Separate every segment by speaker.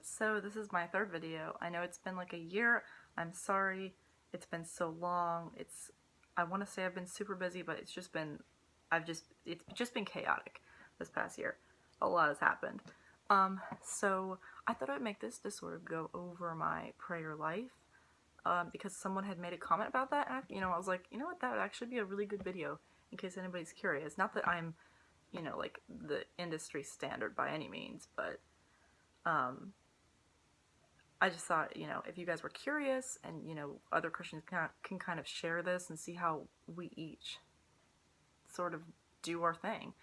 Speaker 1: So this is my third video. I know it's been like a year. I'm sorry. It's been so long. I want to say I've been super busy, but it's just been chaotic this past year. A lot has happened. So I thought I'd make this to sort of go over my prayer life. Because someone had made a comment about that, and I was like, you know what, that would actually be a really good video in case anybody's curious. Not that I'm, like the industry standard by any means, but I just thought, if you guys were curious and, other Christians can kind of share this and see how we each sort of do our thing.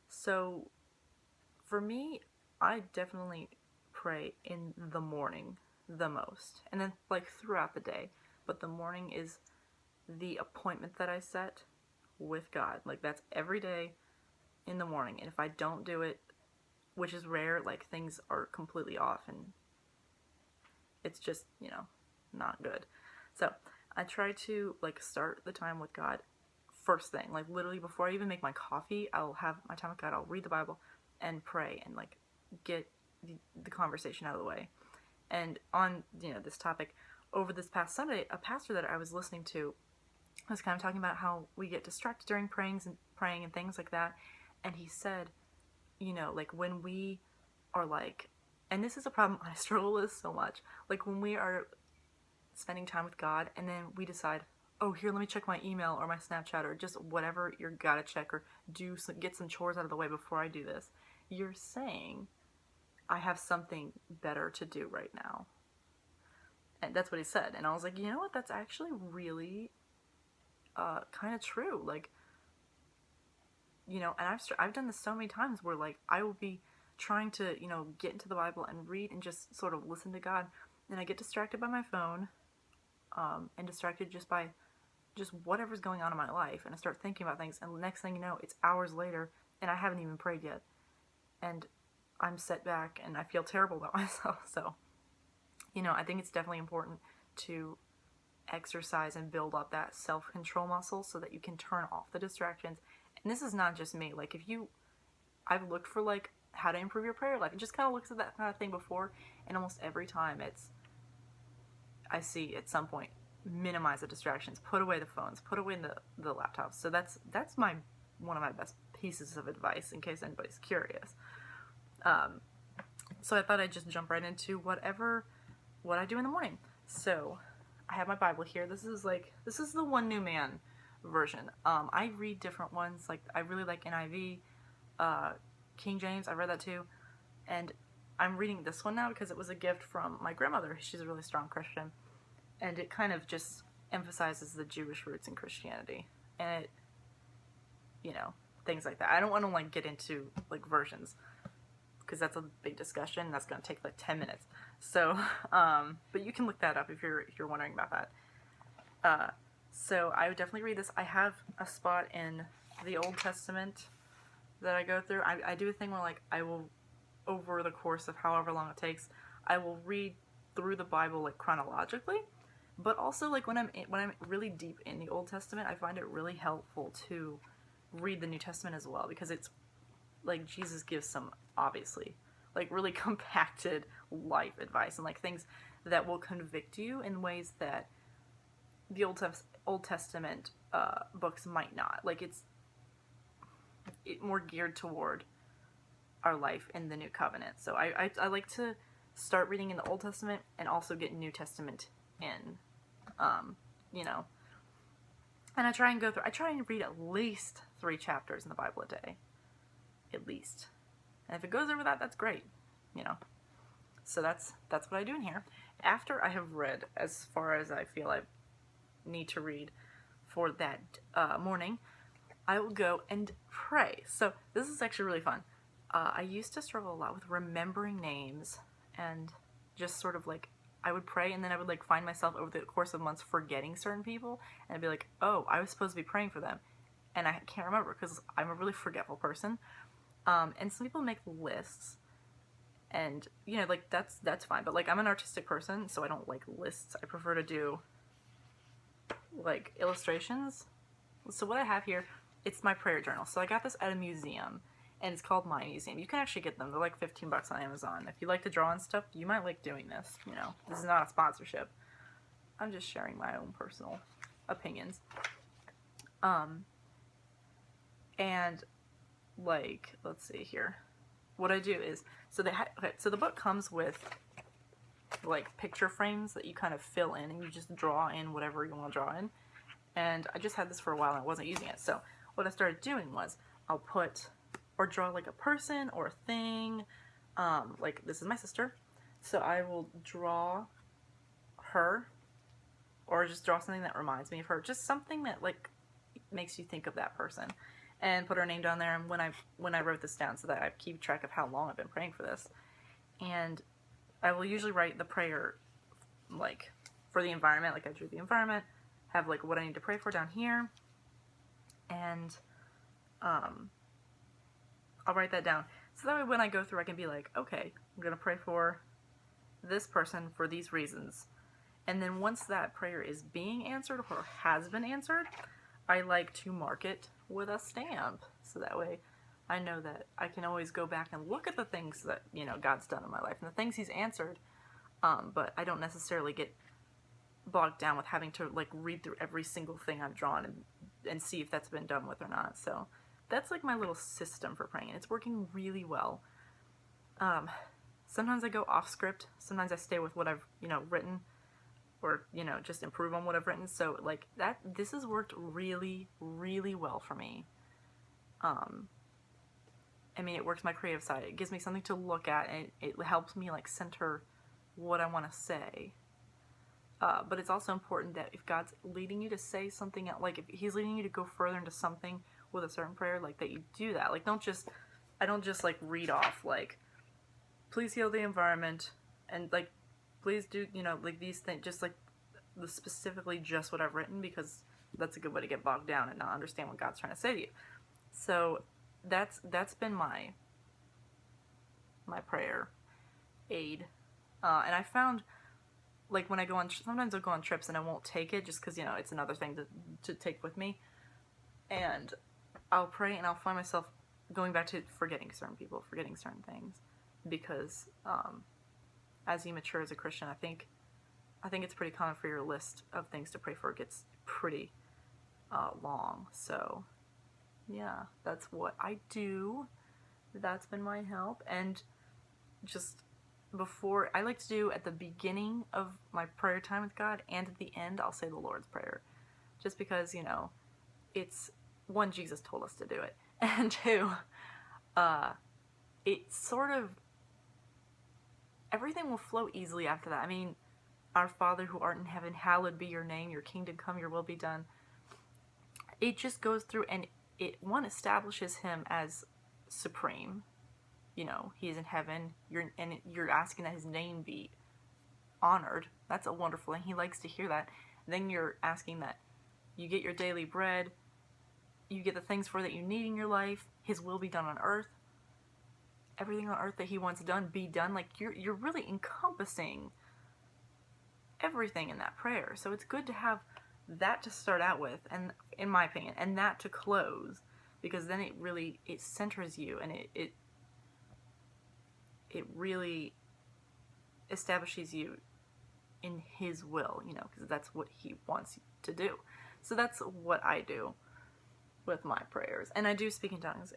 Speaker 1: So for me, I definitely pray in the morning the most, and then like throughout the day. But the morning is the appointment that I set with God. Like that's every day in the morning. And if I don't do it, which is rare, like things are completely off and it's just, not good. So I try to like start the time with God first thing. Like literally before I even make my coffee, I'll have my time with God. I'll read the Bible and pray and like get the conversation out of the way. And on, this topic, over this past Sunday, a pastor that I was listening to was kind of talking about how we get distracted during praying and things like that. And he said, like when we are like, and this is a problem I struggle with so much, like when we are spending time with God and then we decide, oh, here, let me check my email or my Snapchat or just whatever you're gotta check or get some chores out of the way before I do this. You're saying, I have something better to do right now. And that's what he said. And I was like, you know what? That's actually really kind of true. Like, and I've done this so many times where like I will be trying to, get into the Bible and read and just sort of listen to God. And I get distracted by my phone and distracted just by just whatever's going on in my life. And I start thinking about things. And the next thing you know, it's hours later and I haven't even prayed yet. And I'm set back and I feel terrible about myself. So, I think it's definitely important to exercise and build up that self-control muscle so that you can turn off the distractions. And this is not just me. Like I've looked for like how to improve your prayer life. It just kind of looks at that kind of thing before, and almost every time I see at some point, minimize the distractions, put away the phones, put away the laptops. So that's one of my best pieces of advice in case anybody's curious. So I thought I'd just jump right into what I do in the morning. So I have my Bible here. This is the One New Man version. I read different ones. Like I really like NIV, King James. I read that too, and I'm reading this one now because it was a gift from my grandmother. She's a really strong Christian, and it kind of just emphasizes the Jewish roots in Christianity, and it, things like that. I don't want to like get into like versions because that's a big discussion. That's going to take like 10 minutes. So, but you can look that up if you're wondering about that. So I would definitely read this. I have a spot in the Old Testament that I go through. I do a thing where like I will, over the course of however long it takes, I will read through the Bible like chronologically, but also like when I'm really deep in the Old Testament, I find it really helpful to read the New Testament as well, because it's like Jesus gives some obviously like really compacted life advice and like things that will convict you in ways that the Old Testament books might not. Like it's more geared toward our life in the New Covenant. So I like to start reading in the Old Testament and also get New Testament in, and I try and read at least 3 chapters in the Bible a day, at least. And if it goes over that, that's great, So that's what I do in here. After I have read as far as I feel I need to read for that morning, I will go and pray. So this is actually really fun. I used to struggle a lot with remembering names and just sort of like I would pray and then I would like find myself over the course of months forgetting certain people, and I'd be like, oh, I was supposed to be praying for them and I can't remember because I'm a really forgetful person. And some people make lists, and like that's fine, but like I'm an artistic person, so I don't like lists. I prefer to do like illustrations. So what I have here, it's my prayer journal. So I got this at a museum, and it's called My Museum. You can actually get them. They're like $15 on Amazon. If you like to draw and stuff, you might like doing this. You know, this is not a sponsorship. I'm just sharing my own personal opinions. And like, let's see here. What I do is, so the book comes with like picture frames that you kind of fill in, and you just draw in whatever you want to draw in. And I just had this for a while and I wasn't using it. So what I started doing was I'll put or draw like a person or a thing. Like this is my sister. So I will draw her, or just draw something that reminds me of her. Just something that like makes you think of that person. And put her name down there. And when I wrote this down so that I keep track of how long I've been praying for this. And I will usually write the prayer like for the environment, like I drew the environment, have like what I need to pray for down here, and I'll write that down. So that way when I go through I can be like, okay, I'm going to pray for this person for these reasons. And then once that prayer is being answered or has been answered, I like to mark it with a stamp. So that way I know that I can always go back and look at the things that, you know, God's done in my life and the things he's answered. But I don't necessarily get bogged down with having to like read through every single thing I've drawn and see if that's been done with or not. So that's like my little system for praying, and it's working really well. Sometimes I go off script. Sometimes I stay with what I've, you know, written, or, you know, just improve on what I've written. So like that, this has worked really, really well for me. I mean, it works my creative side. It gives me something to look at, and it helps me like center what I want to say. But it's also important that if God's leading you to say something, like if he's leading you to go further into something with a certain prayer, like that you do that. Like I don't just like read off like, please heal the environment, and like, please do, you know, like these things, just like specifically just what I've written, because that's a good way to get bogged down and not understand what God's trying to say to you. So that's been my prayer aid. And I found, like, when I go on, sometimes I'll go on trips and I won't take it just because, you know, it's another thing to take with me. And I'll pray and I'll find myself going back to forgetting certain people, forgetting certain things. Because as you mature as a Christian, I think it's pretty common for your list of things to pray for gets pretty long. So, yeah, that's what I do. That's been my help. And just before, I like to do at the beginning of my prayer time with God, and at the end I'll say the Lord's Prayer, just because, you know, it's, one, Jesus told us to do it, and two, it sort of, everything will flow easily after that. I mean, our Father who art in heaven, hallowed be your name, your kingdom come, your will be done. It just goes through, and it, one, establishes him as supreme. You know, he is in heaven, you're asking that his name be honored. That's a wonderful thing. He likes to hear that. Then you're asking that you get your daily bread, you get the things for that you need in your life, his will be done on earth. Everything on earth that he wants done, be done. Like, you're really encompassing everything in that prayer. So it's good to have that to start out with, and in my opinion, and that to close, because then it centers you, and it really establishes you in his will, you know, because that's what he wants you to do. So that's what I do with my prayers. And I do speak in tongues,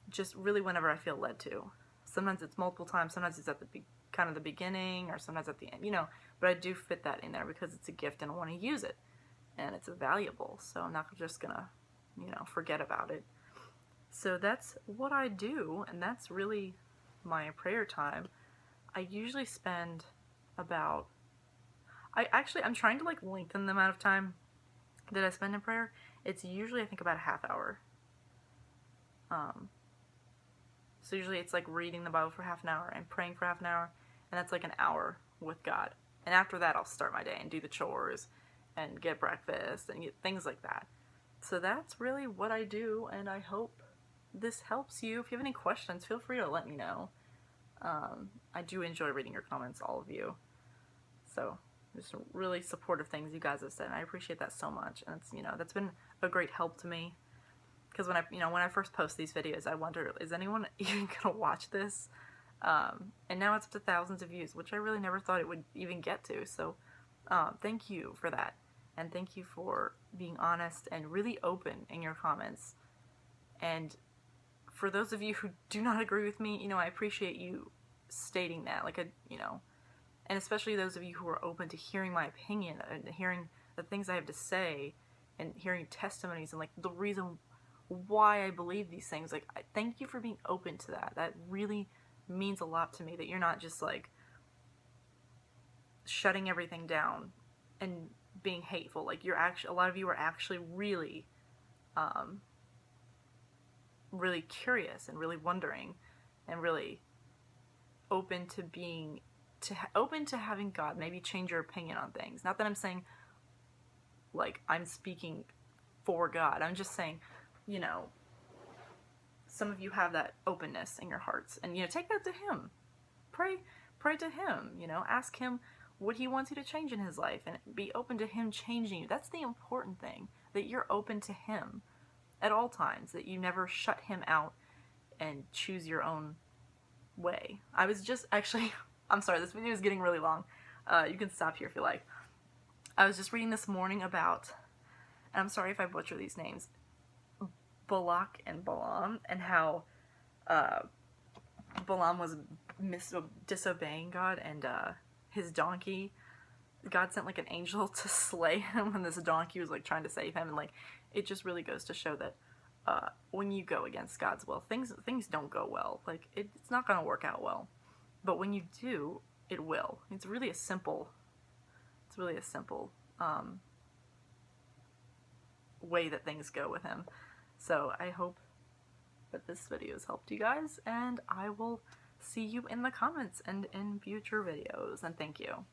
Speaker 1: just really whenever I feel led to. Sometimes it's multiple times, sometimes it's at the kind of the beginning, or sometimes at the end, you know, but I do fit that in there because it's a gift and I want to use it, and it's valuable, so I'm not just gonna, you know, forget about it. So that's what I do, and that's really my prayer time. I usually spend about, I'm trying to like lengthen the amount of time that I spend in prayer. It's usually, I think, about a half hour. So usually it's like reading the Bible for half an hour and praying for half an hour, and that's like an hour with God. And after that, I'll start my day and do the chores and get breakfast and get things like that. So that's really what I do, and I hope this helps you. If you have any questions, feel free to let me know. I do enjoy reading your comments, all of you. So just really supportive things you guys have said, and I appreciate that so much. And it's, you know, that's been a great help to me. because when I first post these videos, I wonder, is anyone even gonna watch this? And now it's up to thousands of views, which I really never thought it would even get to. So thank you for that, and thank you for being honest and really open in your comments. And for those of you who do not agree with me, I appreciate you stating that, and especially those of you who are open to hearing my opinion and hearing the things I have to say and hearing testimonies and the reason why I believe these things. I thank you for being open to that. That really means a lot to me, that you're not just shutting everything down and being hateful. A lot of you are actually really really curious and really wondering and really open to having God maybe change your opinion on things. Not that I'm saying I'm speaking for God. I'm just saying, some of you have that openness in your hearts, and take that to Him. Pray to Him. Ask Him what He wants you to change in His life, and be open to Him changing you. That's the important thing, that you're open to Him at all times, that you never shut Him out and choose your own way. I was just actually, I'm sorry, this video is getting really long. You can stop here if you like. I was just reading this morning about, and I'm sorry if I butcher these names, Balak and Balaam, and how Balaam was disobeying God, and his donkey, God sent an angel to slay him when this donkey was trying to save him. And it just really goes to show that when you go against God's will, things don't go well. It's not going to work out well. But when you do, it will. It's really a simple way that things go with Him. So I hope that this video has helped you guys, and I will see you in the comments and in future videos. And thank you.